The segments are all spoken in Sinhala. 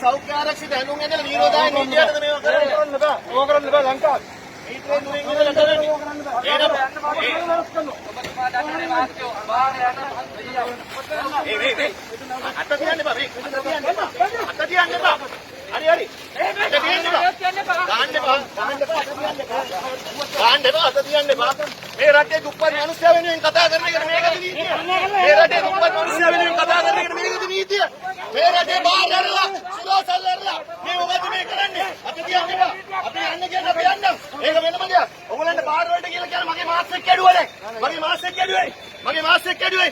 සෞඛ්‍ය ආරක්ෂිත හැඳුම් ඇඳලා නිරෝධායන නීතියටද මේවා කරන්නේ? ඕක කරන්න බෑ ලංකාවේ. ඊටේ දුරින් ඉඳලා කරන්නේ. අත තියන්න එපා මේ. අත තියන්න එපා. හරි හරි. ගාන්න එපා අත තියන්න එපා. මේ රටේ දුප්පත් මිනිස්සු වෙනුවෙන් කතා කරන එකට මේකද නීතිය? මේ රටේ දුප්පත් මිනිස්සු වෙනුවෙන් කතා කරන එකට මේකද නීතිය? මේ රටේ බාහිරලා සුලාසල්ලලා මේ මොකද මේ කරන්නේ? අත තියන්න එපා. අපි යන්න කියන අපි යන්නම්. ඒක වෙනම දෙයක්. ඔයගොල්ලන්ට බාහිර වලට කියලා කියන මගේ මාස් එක්ක ඇඩුවා දැන්. මගේ මාස් එක්ක ඇඩුවේ. මගේ මාස් එක්ක ඇඩුවේ.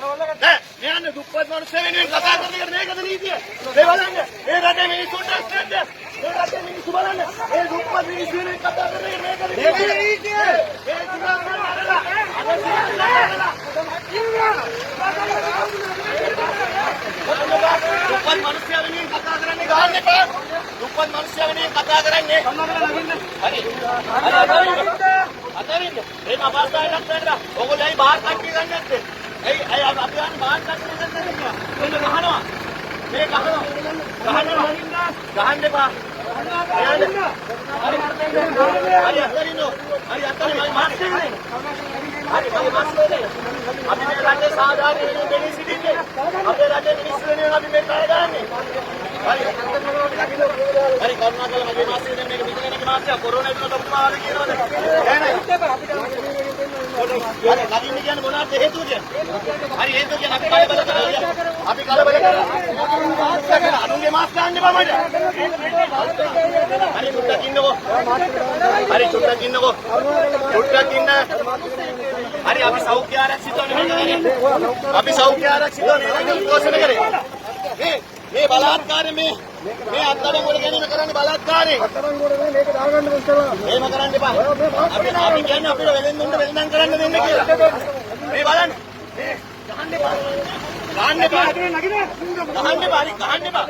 ඈ මේ යන්න දුප්පත් මිනිස්සු වෙනුවෙන් කතා කරන එකට මේකද නීතිය? මේ බලන්න. මේ රටේ මිනිස්සුන්ට නැද්ද? මේ රටේ මිනිස්සු බලන්න. මේ දුප්පත් මිනිස්සු වෙනුවෙන් කතා කරන එකට මේකද නීතිය? මේ දුප්පත් මිනිස්සු වෙනුවෙන් කතා කරන්නේ ගහන්න එපා. දුප්පත් මිනිස්සු වෙනුවෙන් කතා කරන්නේ. හරි. අතරින්ද මේක අපස්ථාවක් නේද? ඔයගොල්ලෝ ඇයි බාහිර කට්ටිය ගන්න නැත්තේ? ඇයි අපි යන්නේ බාහිර කට්ටිය ගන්න නැත්තේ කියලා? ඔන්න ගහනවා. මේ ගහනවා. ගහන්න එපා. හරි අතරින්ද. හරි අතරින් මම මාස් දෙන්නේ. හරි මම මාස් දෙන්නේ. අපි මේ රටේ සාධාරණ වෙනුවෙන් දෙන්නේ සිටින්නේ. අපේ රටේ මිනිස්සු වෙනුවෙන් අපි මේ කය ගන්නේ. හරි. හරි කරුණාකරලා මගේ මාස් දෙන්න මේක පිටකෙනෙක් මාස්යක් කොරෝනා විරුද්ධ ඔබතුමාලා කියනවාද? හරි කලින් කියන්නේ මොනවද හේතුව කියන්නේ? හරි හේතුව කියන්නේ අපි කලබල කරලා අපි කලබල කරලා අනුන්ගේ මාස් ගන්න එපා මට. හරි චුට්ටක් ඉන්නකෝ. හරි චුට්ටක් ඉන්නකෝ. චුට්ටක් ඉන්න. හරි අපි සෞඛ්‍ය ආරක්ෂිතව නෙමෙයි. අපි සෞඛ්‍ය ආරක්ෂිතව නෙමෙයි උද්ඝෝෂණය කරේ. මේ බලාත්කාරය මේ අත්අඩංගුවට වල ගැනීම කරන්නේ බලාත්කාරය. අත්අඩංගුවට මේක දාගන්න ඉස්සලා. මේව කරන්න එපා. අපි කියන්නේ අපිට වෙලෙන්දුන්ට වෙලඳන් කරන්න දෙන්න කියලා. මේ බලන්න. මේ ගහන්න එපා. ගහන්න එපා. ගහන්න එපා.